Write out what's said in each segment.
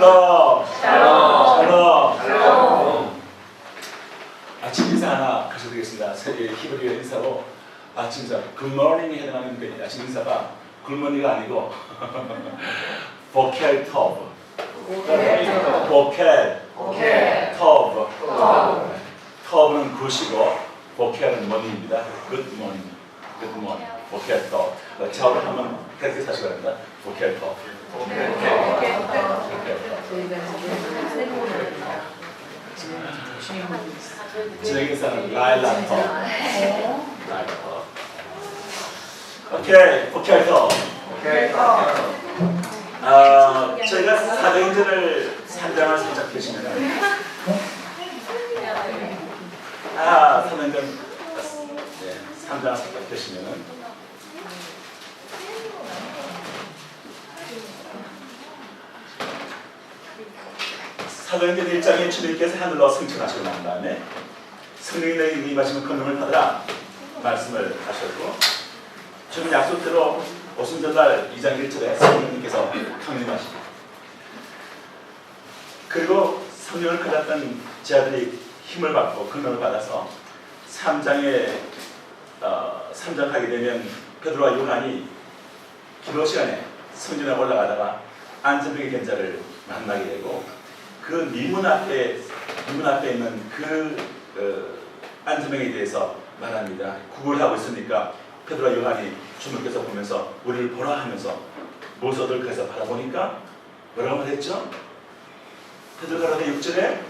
샬롬. 샬롬. 샬롬. 아침 인사 하나 가져드리겠습니다. 히브리어 인사로 아침 인사 굿모닝에 해당하는 그 아침 인사가 굿모닝가 아니고 보켈 터브. 보켈 터브. 터브는 굿이고 보켈은 모닝입니다. 굿모닝. 굿모닝. 보켈 터브. 저를 한번 그렇게 사시기 바랍니다. 보켈 터브. 진행 인사는 라일라 터브. 오케이, 보켈 터브. 저희가 사도행전을 3장을 살짝 펴시면 사도행전 3장을 살짝 펴시면은 사도행전 1장에 주님께서 하늘로 승천하시고 난 다음에 성령이 임하시면 권능을 받으라 말씀을 하셨고 주님 약속대로 오순절날 2장 1절에 성령님께서 강림하시고 그리고 성령을 가졌던 제자들이 힘을 받고 권능을 받아서 3장 가게 되면 베드로와 요한이 기도 시간에 성전에 올라가다가 안전병이 된 자를 만나게 되고 그 미문 앞에 있는 그 안전병에 대해서 말합니다. 구걸을 하고 있으니까 베드로와 요한이 주님께서 보면서 우리를 보라 하면서 모서들 그래서 바라보니까 뭐라고 말했죠? 베드로가 6절에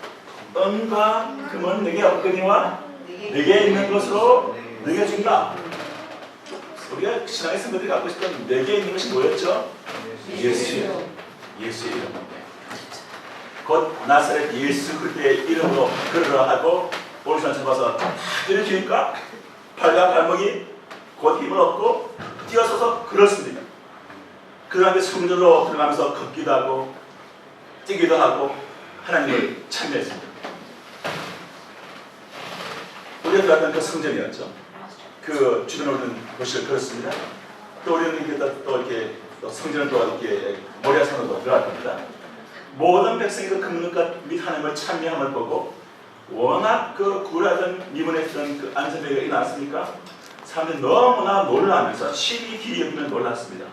은과 금은 내게 없거니와 내게 있는 것으로 내게 준다. 우리가 신앙의 성도들이 갖고 있었던 내게 있는 것이 뭐였죠? 예수예요. 예수의 이름. 곧 나사렛 예수 그리스도의 이름으로 걸으라 하고 오른손 잡아서 다 들여주니까 발과 발목이 곧 힘을 얻고 뛰어서서 걸었습니다. 그 다음에 성전으로 들어가면서 걷기도 하고 뛰기도 하고 하나님을 찬미했습니다. 우리가 들어갔던 그 성전이었죠. 그 주변에 있는 도시를 걸었습니다. 또 우리는 또 성전을 또 이렇게 모리아산으로 들어갈 겁니다. 모든 백성이 그 금능과 및 하나님을 찬미함을 보고 워낙 그 굴하던 미문했던 그 안전병이 일어났으니까 사람들이 너무나 놀라면서 심히 귀히 여기면 놀랐습니다.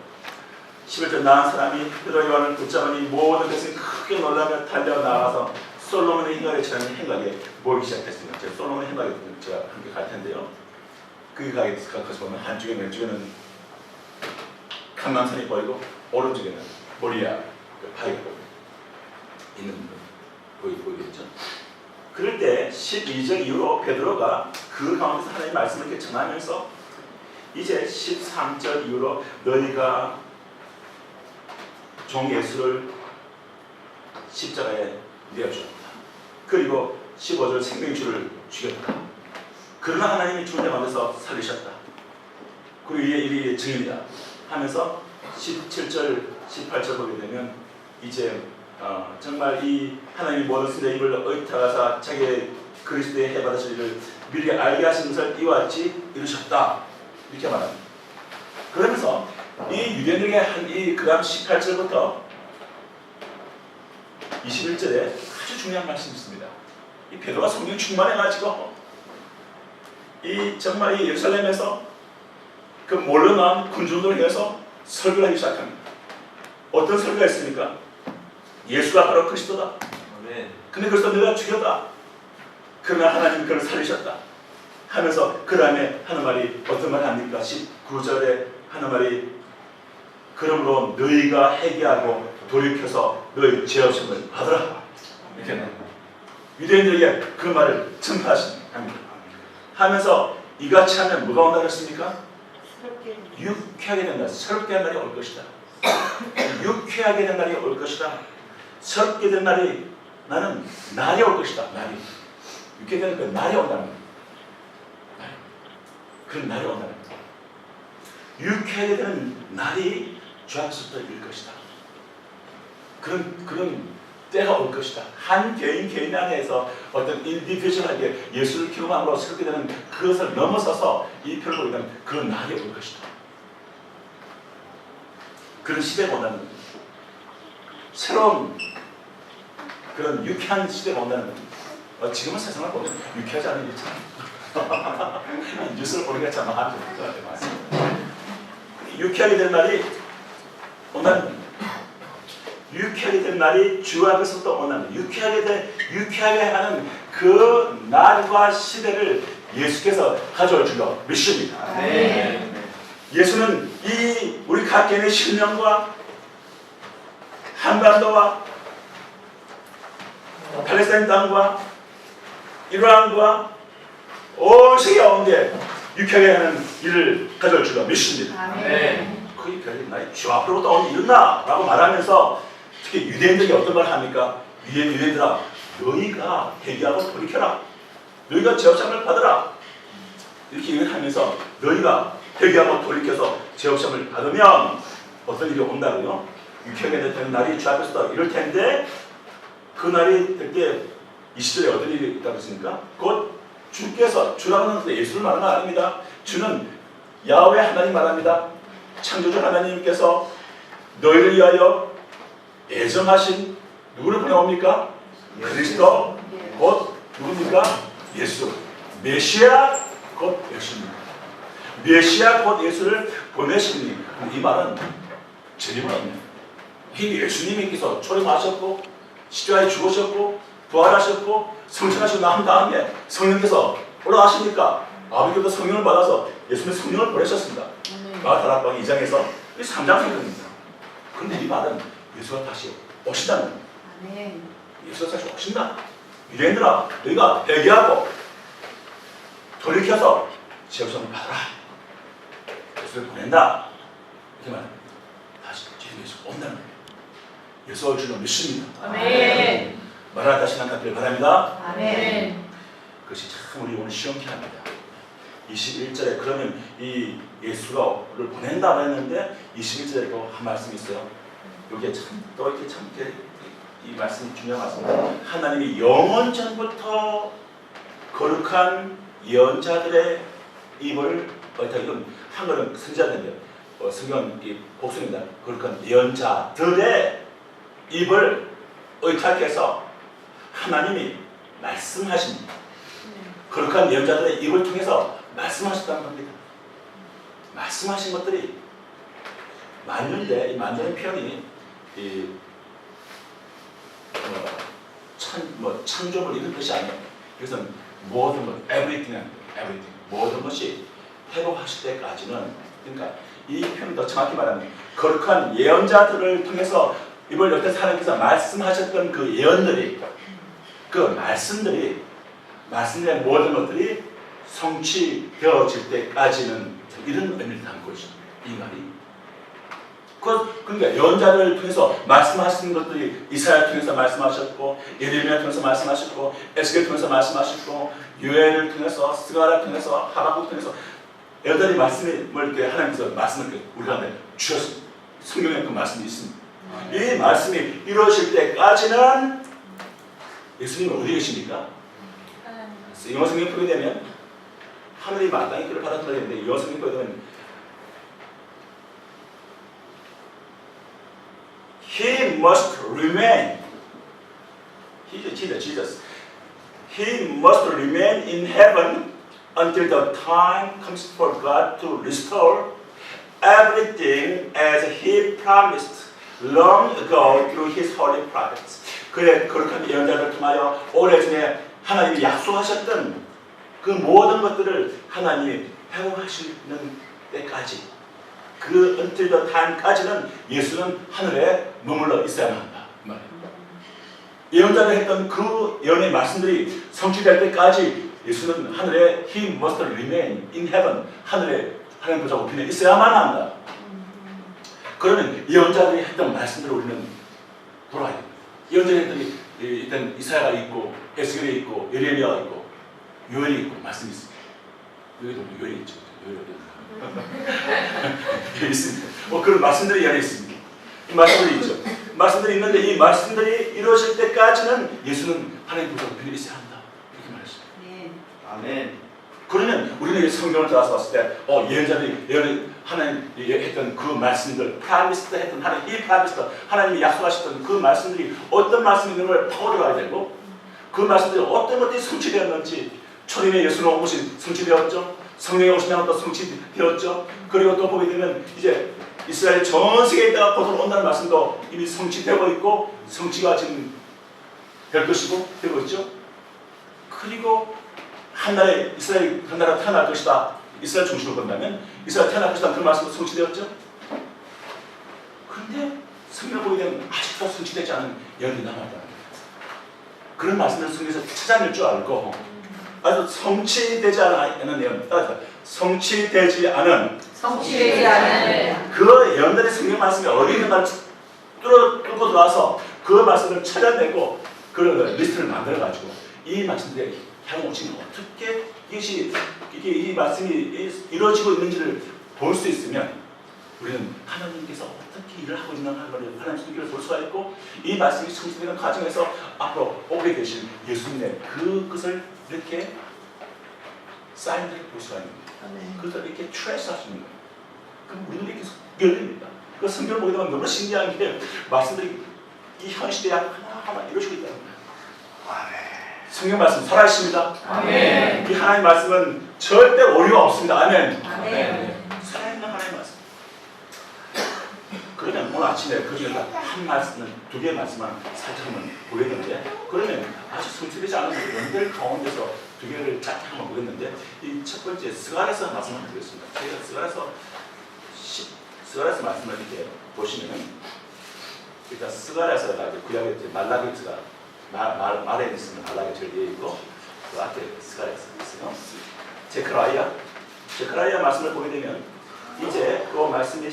11절 나은 사람이 베드로 요한을 붙잡으니 모든 백성이 크게 놀라며 달려나가서 솔로몬의 행각에 처하는 행각에 모이기 시작했습니다. 제가 솔로몬의 행각에 제가 함께 갈 텐데요. 그 가게 가서 보면 한쪽에는 왼쪽에는 강남산이 보이고 오른쪽에는 모리아 그 바위가 있는 보이겠죠. 그럴 때 12절 이후로 베드로가 그 가운데서 하나님의 말씀을 이렇게 전하면서 이제 13절 이후로 너희가 종 예수를 십자가에 내어주었다. 그리고 15절 생명의 주를 죽였다. 그러나 하나님이 죽은 가운데서 살리셨다. 그리고 이에 일이 증인이다 하면서 17절, 18절 보게 되면 이제 정말 이 하나님이 모든 선자 입을 의탁하사 자기의 그리스도의 해받으실 일을 미리 알게 하신 것을 이와 같이 이루셨다. 이렇게 말합니다. 그러면서 이 유대인에게 한 이 그다음 18절부터 21절에 아주 중요한 말씀이 있습니다. 이 베드로가 성령 충만해가지고 이 정말 이 예루살렘에서 그 몰려 나온 군중들을 위해서 설교를 하기 시작합니다. 어떤 설교가 있습니까? 예수가 바로 그리스도다. 근데 그리스도 내가 죽였다. 그러나 하나님이 그를 살리셨다. 하면서 그 다음에 하는 말이 어떤 말 합니까? 19절에 하는 말이 그러므로 너희가 회개하고 돌이켜서 너희 죄 없음을 받으라. 이렇게 유대인들에게 그 말을 전파하십니다. 하면서 이같이 하면 뭐가 온다고 했습니까? 유쾌하게 된 날, 새롭게 된 날이 올 것이다. 유쾌하게 된 날이 올 것이다. 새롭게 된 날이 나는 날이 올 것이다. 날이 유쾌하게 된 그 날이 온다는 거예요. 그 날이 온다는 거예요. 유쾌하게 되는 날이 주 앞에서부터 일 것이다. 그런 때가 올 것이다. 한 개인 안에서 어떤 인디비주얼하게 예수를 기록함으로 새롭게 되는 그것을 넘어서서 이 표를 보이는 그런 날이 올 것이다. 그런 시대가 온다는 거예요. 새로운 그런 유쾌한 시대가 온다는 겁니다. 지금은 세상을 보면 유쾌하지 않은 일이 참 뉴스를 보는 게 참 아주 유쾌하게 된 날이 온다는 겁니다. 유쾌하게 된 날이 주 앞에서부터 온다는 겁니다. 유쾌하게 하는 그 날과 시대를 예수께서 가져올 줄로 믿습니다. 네. 예수는 이 우리 각 개인의 실명과 한반도와 팔레스타인 땅과 이란과 온 세계 가운데 유쾌하게 하는 일을 가져올 줄로 믿습니다. 네. 그 유쾌한 날이 주 앞으로부터 오는 일이나 라고 말하면서 특히 유대인들이 어떤 말 합니까? 유대인들아, 너희가 회개하고 돌이켜라. 너희가 죄업sam을 받으라. 이렇게 얘기를 하면서 너희가 회개하고 돌이켜서 죄업sam을 받으면 어떤 일이 온다고요? 유쾌하게 되는 날이 주 앞에서 이럴 텐데 그 날이 될 때 20절에 어떤 일이 있다고 했습니까? 곧 주께서, 주라는 것은 예수를 말하는 거 아닙니다. 주는 야훼 하나님 말합니다. 창조주 하나님께서 너희를 위하여 애정하신 누구를 보내옵니까? 그리스도 곧 누굽니까? 예수. 메시아 곧 예수입니다. 메시아 곧 예수를 보내시니 이 말은 재림은 이미 예수님께서 초림하셨고 십자가에 죽으셨고 부활하셨고 성천하시고 난 다음에 성령께서 올라가시니까 아버지께서 성령을 받아서 예수님의 성령을 보내셨습니다. 마가다락방 2장에서 3장 성경입니다. 그런데 이 말은 예수가 다시 오신다는 겁니다. 예수가 다시 오신다. 유대인들아, 너희가 회개하고 돌이켜서 죄업sam을 받아라. 예수를 보낸다. 이렇게 말합니다. 다시 예수 온다는 거예요. 예수 올 줄로 믿습니다. 아멘. 말하다 신앙받기를 바랍니다. 아멘. 그것이 참 우리 오늘 시험케 합니다. 21절에 그러면 이 예수를 보낸다고 했는데 21절에 또 한 말씀이 있어요. 여기에 또 이렇게 이 말씀이 중요한 말씀입니다. 하나님이 영원 전부터 거룩한 예언자들의 입을 이건 한글은 선지자들인데요. 성경은 복수입니다. 거룩한 예언자들의 입을 의탁해서 하나님이 말씀하신 거룩한 예언자들의 입을 통해서 말씀하셨다는 겁니다. 말씀하신 것들이 만유인데 이 만유의 표현이 창조물 이런 뜻이 아니에요. 이것은 모든 것, everything, 모든 것이 회복하실 때까지는, 그러니까 이 표현을 더 정확히 말하면 거룩한 예언자들을 통해서 이걸 여태 하나님께서 말씀하셨던 그 예언들이, 그 말씀들의 모든 것들이 성취되어질 때까지는 이런 의미를 담고 있습니다. 이 말이. 그러니까 예언자들을 통해서 말씀하신 것들이 이사야를 통해서 말씀하셨고, 예레미야를 통해서 말씀하셨고, 에스겔을 통해서 말씀하셨고, 요엘을 통해서, 스가랴를 통해서, 하박국을 통해서 여덟이 말씀을 이렇게 하나님께서 말씀을 우리가 주셨습니다. 성경에 그 말씀이 있습니다. 이 말씀이 이루어질 때까지는 예수님은 어디 계십니까? 영어 성경 보게 되면 하늘이 마땅히 그를 받아들여야 되는데 영어 성경 보게 되면 He must remain. Jesus. He must remain in heaven until the time comes for God to restore everything as He promised long ago through His holy prophets. 그의 거룩한 예언자를 통하여 오래전에 하나님이 약속하셨던 그 모든 것들을 하나님이 회복하시는 때까지, 그 until the time까지는 예수는 하늘에 머물러 있어야만 한다. 예언자가 했던 그 예언의 말씀들이 성취될 때까지 예수는 하늘에 He must remain in heaven, 하늘에 하나님 보좌 우편에 있어야만 한다. 그러면 예언자들이 했던 말씀들을 우리는 돌아야 됩니다. 예언자들이 일단 이사야가 있고 에스겔이 있고 예레미야가 있고 요엘이 있고 말씀이 있습니다. 여기도 요엘이 있죠. 요엘이 있습니다. 그런 말씀들이 여기 있습니다. 이 말씀들이 있죠. 말씀들이 있는데 이 말씀들이 이루어질 때까지는 예수는 하나님 보좌 우편에 있어야 한다. 이렇게 말했습니다. 아멘. 그러면 우리는 성경을 따라서 봤을 때 예언자들이 예언을 하나님이 했던 그 말씀들, 프라미스트 했던 하나님, 이 프라미스트 하나님이 약속하셨던 그 말씀들이 어떤 말씀이 있는 걸 파고들어야 되고, 그 말씀들이 어떤 것들이 성취되었는지, 초림에 예수는 온 것이 성취되었죠. 성령이 오시면 또 성취되었죠. 그리고 또 보게 되면 이제 이스라엘 전 세계에 있다가 보통 온다는 말씀도 이미 성취되고 있고, 성취가 지금 될 것이고 되고 있죠. 그리고 한 나라에 이스라엘 한 나라가 태어날 것이다. 이스라엘 중심으로 본다면 이스라엘 태어날 것이다. 그 말씀도 성취되었죠. 그런데 성경을 보게 되면 아직도 성취되지 않은 예언이 남아있다는 거예요. 그런 말씀을 성경에서 찾아낼 줄 알고, 아주 성취되지 않은 예언, 따라서 성취되지 않은 그 예언들의 성경 말씀이 어디 있는가 뚫고 들어와서 그 말씀을 찾아내고 그런 리스트를 만들어가지고 이 말씀들의 향후 지금 어떻게 이 말씀이 이루어지고 있는지를 볼 수 있으면 우리는 하나님께서 어떻게 일을 하고 있는가 하는 것을 하나님의 성경을 볼 수가 있고, 이 말씀이 성취되는 과정에서 앞으로 오게 되신 예수님의 그것을 이렇게 사인들을 볼 수가 있는 거예요. 그것을 이렇게 트레이스할 수 있는 거예요. 그럼 우리는 이렇게 열립니다. 그 성경을 보게 되면 너무 신기한 게 말씀들이 이 현 시대에 하나하나 이루어지고 있다는 거예요. 성경 말씀 살아있습니다. 아멘. 이 하나님 말씀은 절대 오류가 없습니다. 아멘. 살아있는 하나님 말씀. 그러면 오늘 아침에 그 중에서 한 말씀은 두 개의 말씀만 살짝 한번 보겠는데, 그러면 아주 성취되지 않은 연들 가운데서 두 개를 쫙 한번 보겠는데, 이 첫 번째 스가랴서 말씀을 드리겠습니다. 저희가 스가랴서 말씀을 이렇게 보시면은, 일단 스가랴서가 구약의 말라기서가 말에 있으면 말라기 제일 뒤에 있고, 그 앞에 스가랴서 있어요. 제크라이아 말씀을 보게 되면 이제 그 말씀이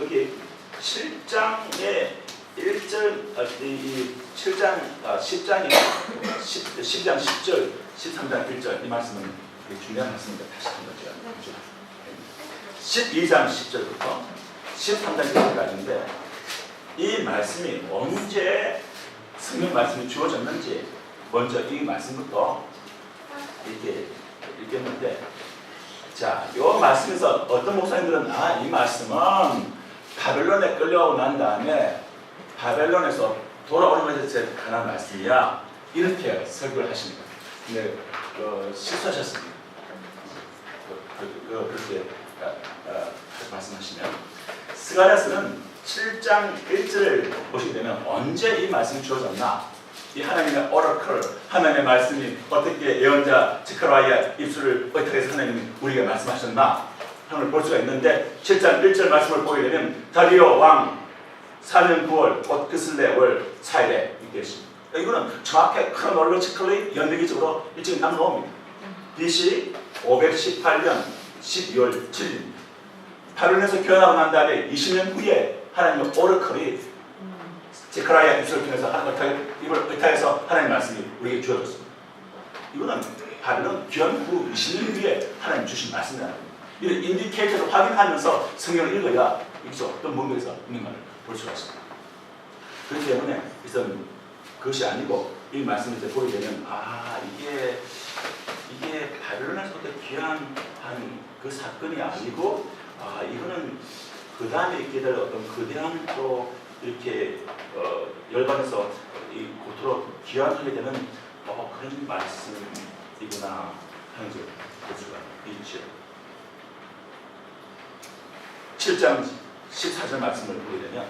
여기 7장의 1절, 10장 10절, 13장 1절, 이 말씀은 중요한 말씀입니다. 다시 한번 제가 12장 10절부터 13장 1절까지인데, 이 말씀이 언제 성경 말씀이 주어졌는지 먼저 이 말씀부터 이렇게 읽겠는데, 자, 이 말씀에서 어떤 목사님들은 이 말씀은 바벨론에 끌려오고 난 다음에 바벨론에서 돌아오는 것에 관한 말씀이야, 이렇게 설교를 하십니다. 근데 실수하셨습니다. 그렇게 말씀하시면, 스가랴서는 7장 1절을 보시게 되면 언제 이 말씀이 주어졌나, 이 하나님의 오라클, 하나님의 말씀이 어떻게 예언자 제크라이아 입술을 어떻게 해서 하나님이 우리에게 말씀하셨나 하는 걸 볼 수가 있는데, 7장 1절 말씀을 보게 되면 다리오 왕 4년 9월 곧 그슬레 월 4일에 이렇게 있습니다. 이거는 정확하게 크로놀로지컬리 연대기적으로 일찍 남겨옵니다. BC 518년 12월 7일 바벨론에서 교환하고 난 다음에 20년 후에 하나님의 오라클이 제크라이아 입술을 통해서 입을 의탁해서 하나님의 말씀이 우리에게 주어졌습니다. 이거는 바벨론 귀환 후 20년 후에 하나님 주신 말씀이라는 겁니다. 이런 인디케이터를 확인하면서 성경을 읽어야 여기서 어떤 문맥에서 있는가를 볼 수가 있습니다. 그렇기 때문에 그것이 아니고 이 말씀을 이제 보게 되면 이게 바벨론에서부터 귀환한 그 사건이 아니고 이거는 그 다음에 있게 될 어떤 거대한 또 이렇게 열반에서 이 고토로 귀환하게 되는 그런 말씀이구나 하는 것을 볼 수가 있죠. 7장 14절 말씀을 보게 되면,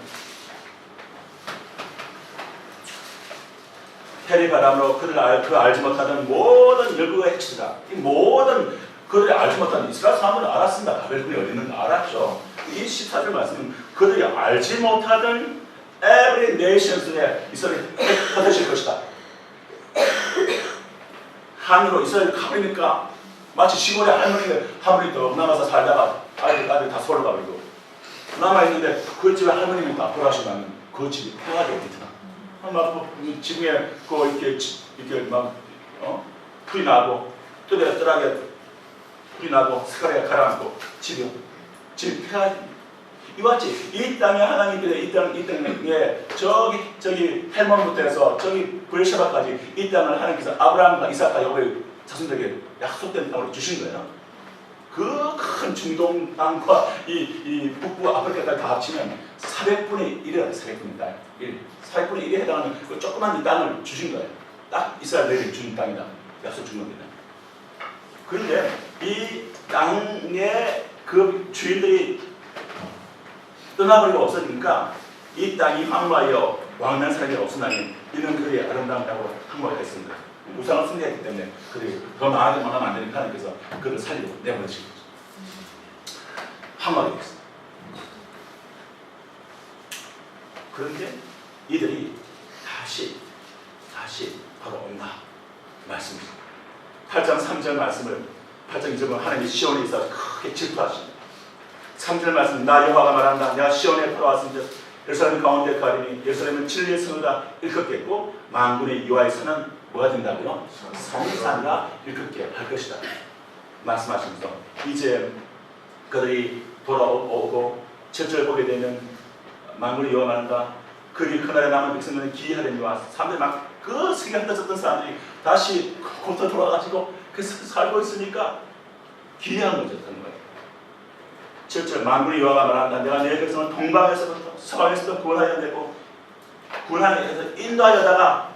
해리 바람으로 그들 알지 못하던 모든 열국의 핵치다. 이 모든 그들이 알지 못하는 이스라엘 사람들은 알았습니다. 바벨론이 어디 있는 거 알았죠. 이 14절 말씀은 그들이 알지 못하던 every nations에 이스라엘이 흩어질 것이다. 한으로 이스라엘 가보니까 마치 시골에 할머니 더 남아서 살다가 아이들 다 서울 가버리고 남아있는데 그 집에 할머님이 다 돌아가시면 그 집이 폐가 되거든요. 막 지붕에 이렇게 막 풀이 나고 뜰하게 풀이 나고 스가랴가 가라앉고 집이 폐가 됩니다. 이와 같이 이 땅에 하나님께서 이 땅에 저기 헬몬부터 해서 저기 브레샤바까지 이 땅을 하나님께서 아브라함과 이삭과 야곱에게 자손들에게 약속된 땅을 주신 거예요. 그 큰 중동 땅과 이 북부 아프리카까지 다 합치면 400분의 1이라고 400분의 1. 400분의 1에 해당하는 그 조그만 이 땅을 주신 거예요. 딱 이스라엘에게 주신 땅이다. 약속 준 겁니다. 그런데 이 땅의 그 주인들이 떠나버리고 없어지니까 이 땅이 황무하여 왕난 사람이 없으나니 이는 그들의 아름다운 땅으로 황무하게 했습니다. 우상을 숭배했기 때문에 그들이 더 나아가게 망하면 안 되니까 하나님께서 그들을 살리고 내보내신 거죠. 황무하게 됐습니다. 그런데 이들이 다시 바로 온다 말씀입니다. 8장 3절 말씀을 8장 2절은 하나님이 시온에 있어 크게 질투하십니다. 3절 말씀 나 여호와가 말한다. 내가 시온에 돌아왔은즉 예루살렘 가운데 가리니 예루살렘은 진리의 성으로 일컫겠고 만군의 여호와에서는 뭐가 된다고요? 성산이라 일컫게 할 것이다 말씀하시면서 이제 그들이 돌아오고 7절 보게 되면 만군의 여호와 말한다. 그들이 그날에 남은 백성들은 기이하려니와 사람들이 막 그 생각 떠졌던 사람들이 다시 곧또 돌아가지고 그 살고 있으니까 기이한 거죠. 7절 만군의 여호와가 말한다. 내가 내 백성을 동방에서부터 서방에서부터 구원하여 내고 구원하여 인도하여다가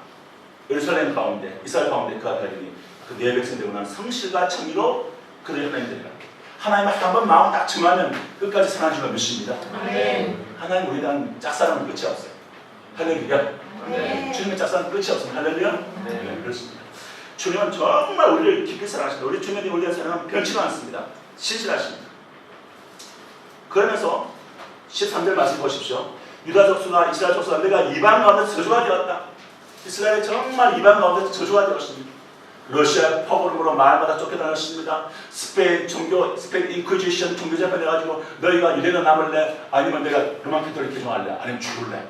예루살렘 가운데 이스라엘 가운데 그하더니 그 내 백성들을 원하는 성실과 정의로 그들의 하나님 되리라. 하나님을 한번 마음 딱 정하면 끝까지 사랑하는 줄로 믿습니다. 하나님 우리에 대한 짝사랑은 끝이 없어요. 할렐루야. 주님의 짝사랑은 끝이 없습니다. 할렐루야. 네, 그렇습니다. 주님은 정말 우리를 깊이 사랑하십니다. 우리 주님이 우리의 사랑은 변치도 않습니다. 신실하십니다. 그러면서 13절 말씀 보십시오. 유다 족수나 이스라엘 족수가 내가 이방 가운데 저주가 되었다. 이스라엘이 정말 이방 가운데 저주가 되었습니다. 러시아 포그롬으로 마을마다 쫓겨다녔습니다. 스페인 인퀴지션 종교재판 해가지고 너희가 유대는 남을래? 아니면 내가 로마 캐톨릭 개종할래? 아니면 죽을래?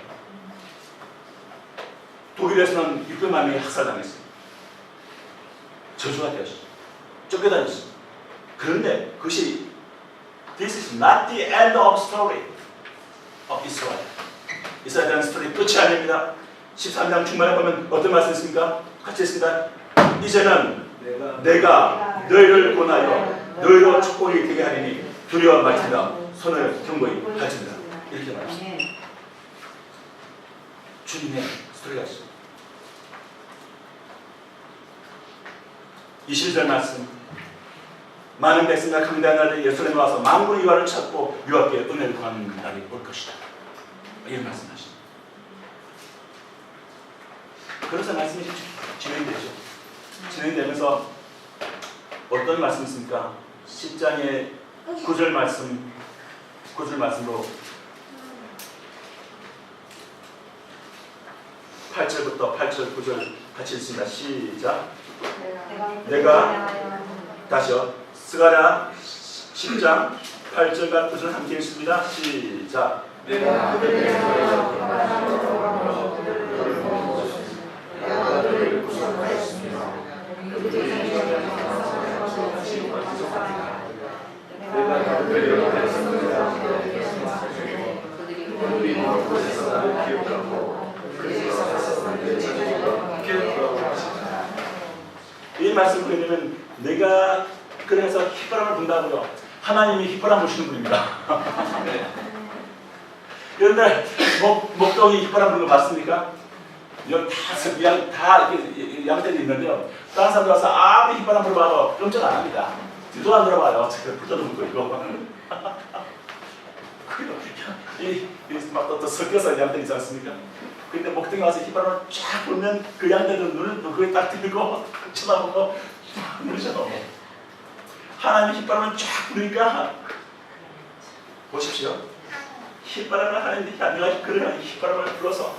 독일에서는 600만 명이 학살당했습니다. 저주가 되었습니다. 쫓겨다녔습니다. 그런데 그것이 This is not the end of story of Israel. 이스라엘에 대한 스토리 끝이 아닙니다. 13장 중반에 보면 어떤 말씀이 있습니까? 같이 했습니다. 이제는 내가 너희를 권하여 너희로 축복이 되게 하리니 두려워 말지다 손을 경고히 할지니라. 이렇게 말합니다. 주님의 스토리가 있습니다. 21절 말씀 많은 백성과 강대한 날에 예루살렘에 와서 만군의 여호와를 찾고 여호와께 은혜를 구하는 날이 올 것이다. 이런 말씀하십니다. 그래서 말씀이 진행되죠. 진행되면서 어떤 말씀이 있습니까? 10장의 9절 말씀으로 8절부터 8절 9절 같이 읽습니다. 시작. 내가 다시요. 스가랴 10장 8절과 9절 함께 읽습니다. 시작. 내가 그들을 구속하였으며 내가 그들을 했습니다. 그들이 먼 곳에서 나를 기억하고 그에서 나를 기억하고 이 말씀을 보면 내가 그래서 휘바람을 분다고요. 하나님이 휘바람 부시는 분입니다. 그런데 목동이 휘바람 부는 거 봤습니까? 여기 다 이렇게 양떼도 있는데요. 다른 사람들 와서 아무리 휘바람 불어봐도 깜짝 안 합니다. 뒤도 안 돌아봐요. 제가 불러도 묻고 이거. 또 섞여서 양떼 있지 않습니까? 근데 목동에 와서 휘바람을 쫙 불면 그 양떼들 눈을 그게 딱 들고 쳐다보고 물으셔. 하나님이 휘바람을 쫙 부르니까 보십시오. 휘바람을 하나님이 내가 그러면 휘바람을 불어서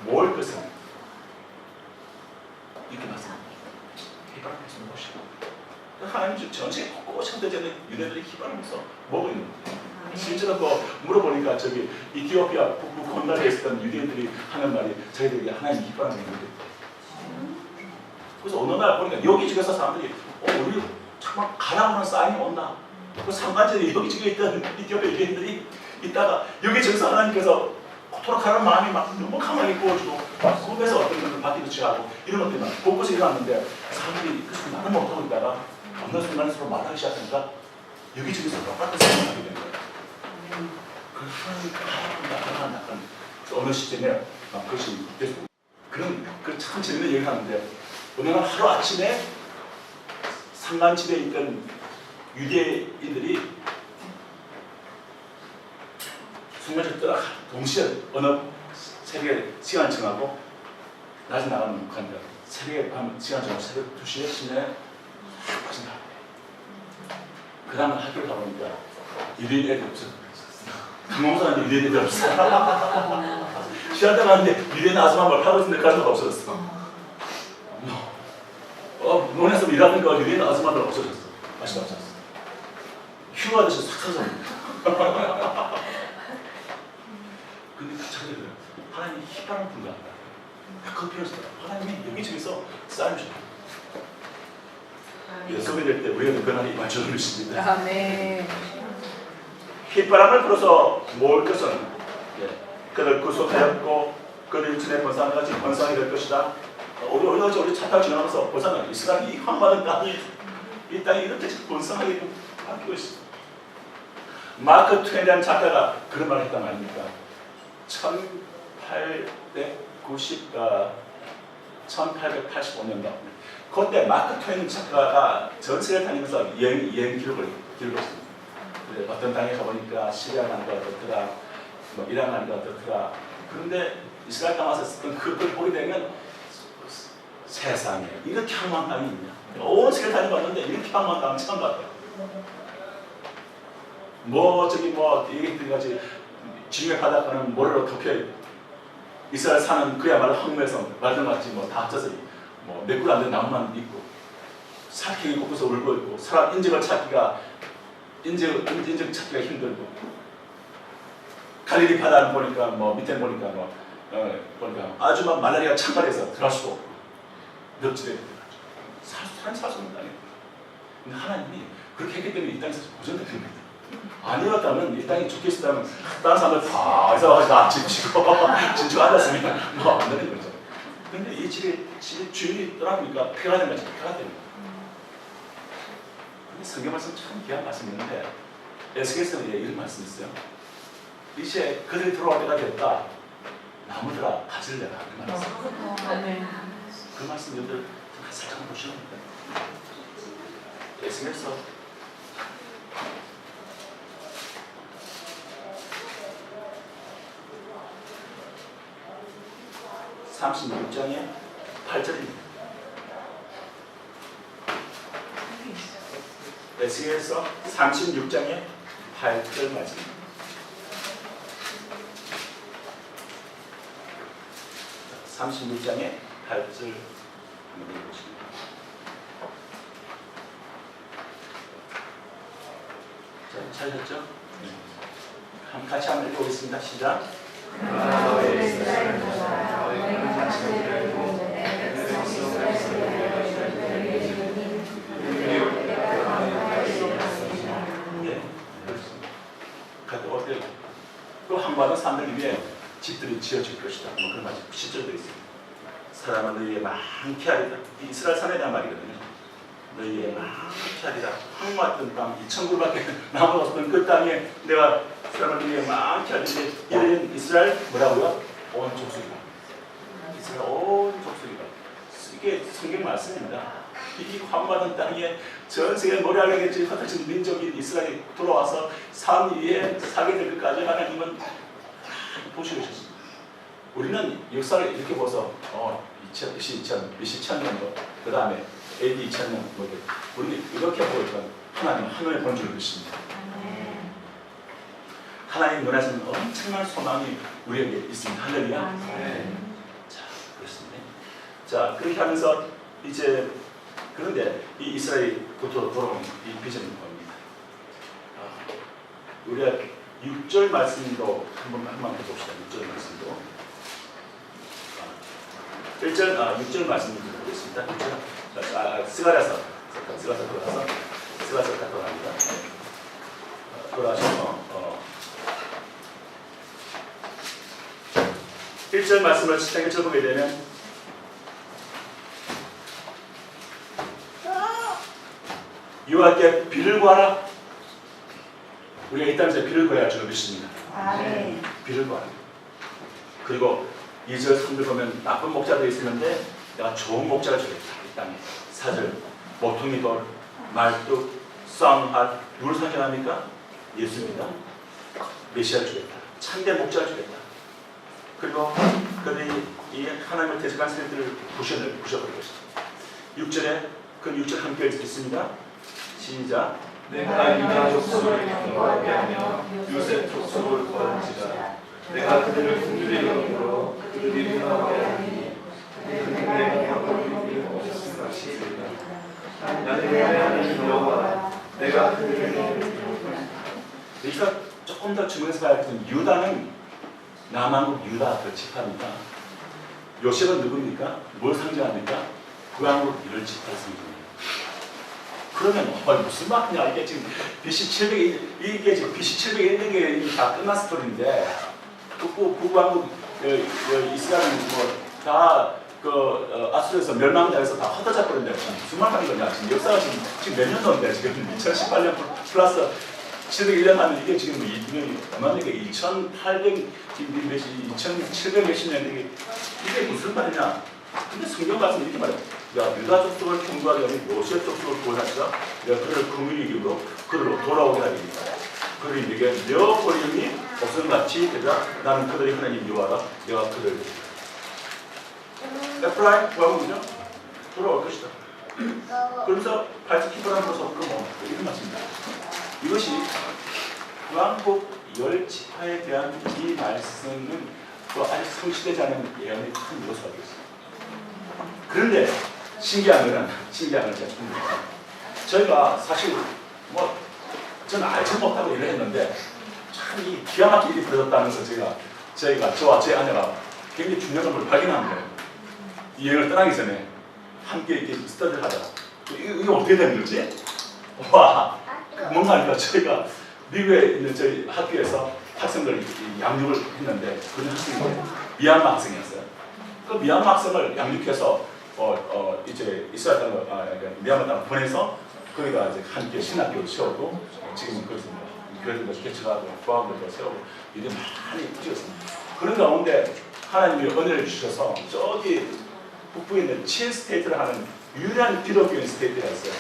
뭘 것은 이렇게 말씀합니다. 휘바람 말씀을 보시고 하나님 전체에 곳곳에 흩어져있는 유대들이 휘바람에서 뭐고 있는 거예요. 실제로 또 물어보니까 저기 이티오피아 북부 건달에 있었던 유대인들이 하는 말이 저희들이 하나님 휘바람이 있는데 그래서 어느 날 보니까 여기저기서 사람들이 우리 정말 가나오는 사인이 온다. 그 상관절에 여기저기 있던 이티오피아 유대인들이 있다가 여기저기서 하나님께서 토록하는 마음이 막 너무 강하게 구워주고 꿈에서 어떤 것을 바뀌도 취하고 이런 것들이 막 곳곳에 일어났는데 사람들이 그래서 말을 못하고 있다가 어느 순간 서로 말하기 시작하니까 여기저기서 똑같은 생각을 하게 되는 거예요. 하나님 약간 어느 시점에 그것이 계속 그런 참 재밌는 얘기를 하는데 어느 날 하루 아침에 산간집에 있던 유대인들이 순간적으로 떠나 동시에 어느 새벽에 시간 정하고 낮에 나가는 북한들 새벽에 시간 정하고 새벽 2시에 시내에 확 빠진다. 그 다음에 학교를 가보니까 유대인 애들 없어. 강공사는 유대인 애들 없어. 시간 때 갔는데 유대인 아줌마 뭘 하고 있는데 가르쳐가 없어졌어. 논에서 일하는 거 유대인 아줌마들 없어졌어. 맛이 없었어. 휴가듯이 싹 사라졌어. 근데 그 차들은 하나님이 희망을 분간한다. 그 필요했어요. 하나님이 여기저기서 쌓여주셨다. 소개될 때 우리는 그날이 맞춰주십니다. 아멘. 휘바람을 불어서 모을 것은 그들 구속하였고 그들 인천에 번성같이 번성이 될 것이다. 우리 차 타고 지나가면서 보잖아요. 이스라엘이 이 황만한 땅이 이 땅이 이렇게 번성하게 바뀌고 있어. 마크 트웨인이라는 작가가 그런 말을 했단 말입니까? 1885년도 그때 마크 트웨인 작가가 전 세계를 다니면서 여행 기록을 기록했습니다. 어떤 땅에 가보니까 시리아 가는 거 어떻더라, 뭐 이란 가는 거 어떻더라. 그런데 이스라엘 땅 와서 썼던 그걸 보게 되면 세상에 이렇게 황망한 땅이 있냐. 온 세계를 다녀봤는데 이렇게 황망한 땅은 처음 봤대요. 얘기들까지 지중해 바닷가는 모래로 덮여 이스라엘 사는 그야말로 황무에서 말도 같이 다 합쳐서 몇 굴 안 되는 나무만 있고 사람이 곳곳에 울고 있고 사람 인적을 찾기가 힘들고 갈릴리 바다를 보니까 밑에 보니까 보니까 아주 막 말라리아가 창궐해서 들어갈 수도 없고 멱질에 사람 살 수 없는 땅이에요. 근데 하나님이 그렇게 했기 때문에 이 땅에서 보존되는 겁니다. 아니었다면 이 땅이 좋게 있었다면 다른 사람들 다 해서 다 진치고 앉았으면 안 되는 거죠. 근데 이 집의 주인이 떠나니까 폐가 된 거죠. 폐가 됩니다. 근데 성경 말씀 참 귀한 말씀이 있는데 에스겔서에 이런 말씀이 있어요. 이제 그들이 들어올 때가 됐다. 나무들아 가지를 내라. 그 말씀. 그 말씀 여러분들 살짝 보시면 됩니다. 에스겔서 36장의 8절입니다. 에스겔서 36장의 8절 말씀입니다. 자, 36장의 8절 한번 읽어보십니다. 자, 찾으셨죠? 같이 한번 읽어보겠습니다. 시작. 또 한반도 사람들 위에 집들이 지어질 것이다. 그런 말이 10절도 있습니다. 사람은 너희에 많게 하리다. 이스라엘 산에 대한 말이거든요. 너희에 많게 하리다. 황무했던 땅, 2,000그루밖에 남은 없었던 그 땅에 내가 사람을 너희에 많게 하리는데 이들은 이스라엘 뭐라고요? 온 족속이다. 이스라엘 온 족속이다. 이게 성경 말씀입니다. 이 황무하던 땅에 전 세계 노래하겠지 흩어진 민족인 이스라엘이 돌아와서 산 위에 살게 될 것까지 하나님은 보시고 계셨습니다. 우리는 역사를 이렇게 보서 2000년도 그 다음에 AD 2000년 우리는 이렇게 보니까 하나님 하늘에 본 줄 믿습니다. 하나님 눈에서는 엄청난 소망이 우리에게 있습니다. 할렐루야. 자, 그렇습니다. 자, 그렇게 하면서 이제 그런데 이 이스라엘이 돌아오는 이 비전은 뭡니까? 우리가 6절 말씀도 한번 해봅시다. 6절 말씀도 6절 말씀 좀 보겠습니다. 6절 스가랴서 돌아서 스가랴서 돌아갑니다. 돌아서 1절 말씀을 시작해 쳐보게 되면 여호와께 비를 구하라. 우리가 이 땅에서 비를 구해야 주를 믿습니다. 아멘. 비를 구하라. 그리고 2절 3절 보면 나쁜 목자들이 있었는데 내가 좋은 목자를 주겠다. 이 땅에 4절 모퉁이 돌, 말뚝, 쌍할 누굴 상징합니까? 예수입니다. 메시아를 주겠다. 참된 목자를 주겠다. 그리고 그들이 이 하나님을 대적한 세력들을 부셔버리고 있습니다. 6절에 그 6절 함께 읽겠습니다. 시작. 내가 유다 족속을 경고하게 하며 요셉 족속을 구원하지라. 내가 그들을 긍휼히 여김으로 그들이 평안하게 하니 내가 평안을 오셨음 같이 되리라. 나는 하나님 여호와 내가 그들을 여기서 조금 더 주목해서 봐야겠지만 유다는 남한국 유다 그 지파입니다. 요셉은 누굽니까? 뭘 상징합니까? 북왕국 이를 지파를 상징합니다. 그러면 무슨 말이냐? 이게 지금 BC 700에 이게 지금 BC 700에 있는 게 다 끝난 스토리인데 북왕국 이스라엘은 뭐다 아수르에서 멸망당해서 다 흩어져버렸는데 무슨 말하는 거냐? 지금 역사가 지금 몇 년도인데 지금 2018년 플러스 701년 하면 이게 지금 얼마나 이게 2800 2700 몇십 년인데 이게 무슨 말이냐? 근데 성경 말씀 이렇게 말해요. 야, 유다 족속을 경고하게 하니 요셉 족속을 구원하시라. 내가 그를 긍휼히 여기고 그들로 돌아오게 하리니라. 그들이 내게 몇 버림이 없음같이 되자 나는 그들의 하나님 여호와라. 내가 그들 에프라임 뭐하고 그죠? 돌아올 것이다. 그러면서 발짓 기뻐하면서 이런 말씀입니다. 이것이 왕국 10지파에 대한 이 말씀은 아직 성취되지 않은 예언의 큰 요소가 되겠습니다. 그런데 신기한 거는 제가 저희가 사실 저는 알지 못하고 일을 했는데 참 이 기가 막힌 일이 벌어졌다는 거 저희가 저와 제 아내가 굉장히 중요한 걸 발견한 거예요. 이 여행을 떠나기 전에 함께 이렇게 스터디를 하다가 이게 어떻게 된 거지? 와, 뭔가 아니까 저희가 미국에 있는 저희 학교에서 학생들 양육을 했는데 그 학생이 미얀마 학생이었어요. 그 미얀마 학생을 양육해서 이제 이스라엘 땅을 미얀마 땅을 보내서 거기다 이제 함께 신학교를 세우고 지금은 그래도 개척하고 보안들도 세우고 일이 많이 붙였습니다. 그런 가운데 하나님이 은혜를 주셔서 저기 북부에 있는 칠스테이트를 하는 유일한 기독교인 스테이트가 있어요.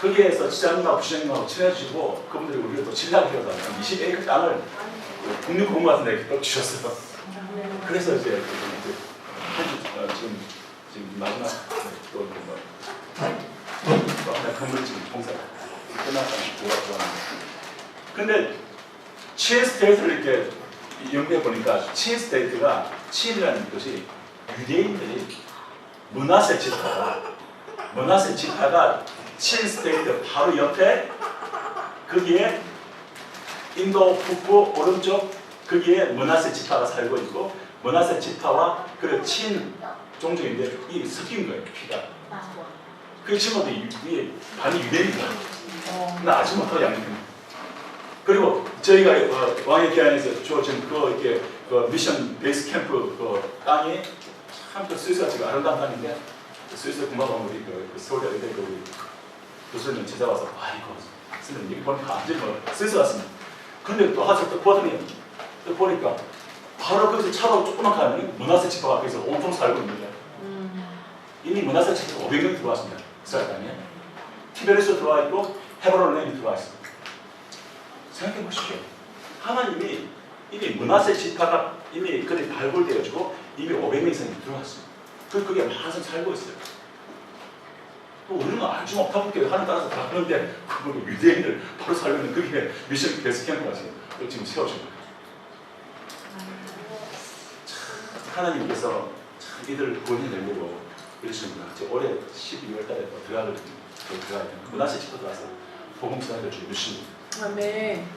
거기에서 지장님하고 부장님하고 친해지고 그분들이 우리를 또 진학해서 20에이크 땅을 국립공원 같은 데 또 주셨어요. 그래서 이제 지금 마지막 또 건물집 공사가 끝났다는 거라고. 근데 치에스테이트를 이렇게 연구해 보니까 치에스테이트가 치이라는 것이 유대인들이 므낫세 지파가 치에스테이트 바로 옆에 거기에 인도 북부 오른쪽 거기에 므낫세 지파가 살고 있고 므낫세 지파와 그 친 종족인데 이 섞인 거예요. 피가. 그 친구도 위에 반이 유대인이다. 나 아직 못하고 양육입니다. 그리고 저희가 왕의 기한에서 주어진 이렇게 미션 베이스 캠프 그 땅이 참 스위스가 지금 아름다운 땅인데 스위스 공화국 우리 서울대 의대 교수님 찾아와서 아이고 선생님 여기 보니까 완전히 스위스 같습니다. 그런데 또 하서 또 보니까 바로 거기서 차로 조그맣게 하면 므낫세 지파가 거기서 온통 살고 있는데 이미 므낫세 지파가 500명 들어왔습니다. 이스라엘 땅에 티베리스 들어와 있고 헤브론에 들어와 있습니다. 생각해 보십시오. 하나님이 이미 므낫세 지파가 이미 그들이 발굴되어지고 이미 500명 이상이 들어왔습니다. 그게 많은 살고 있어요. 또 우리는 알지 못하고 하나님 따라서 다 하는데 그걸 유대인들 바로 살고 있는 그게 미션 베이스 캠프가 지금 세워진 거예요. 하나님께서 이들을 구원해내려고 이러시는구나. 올해 12월 달에 들어가야 돼요. 므낫세 지파 들어와서 복음 전하를 주십니다. 아멘.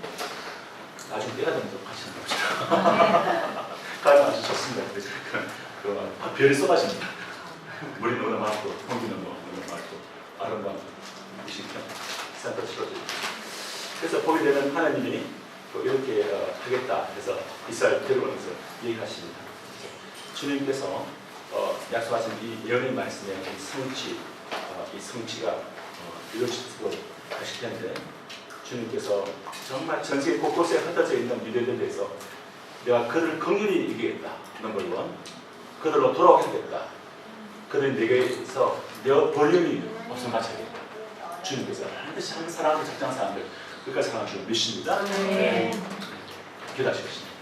나중에 때가 되면 또 같이 나갑시다. 가면 아주 좋습니다. 별이 쏟아집니다. 물이 너무 많고 공기는 너무 많고 아름다운 미식형 센터 치러져. 그래서 보게 되면 하나님이 또 이렇게 하겠다 해서 이스라엘 데려오면서 얘기하십니다. 주님께서 약속하신 이 예언의 말씀의 이 성취가 이루어지도록 하실 텐데 주님께서 정말 전 세계 곳곳에 흩어져 있는 유대인들에 대해서 내가 그들을 긍휼히 이기겠다. 넘버 원. 그들로 돌아오겠다. 그들이 내게서 내 벌림이 없음 같이 하겠다. 주님께서 반드시 한 사람을 적당한 사람들 끝까지 사랑하시고 믿습니다. 네. 기도하시겠습니다.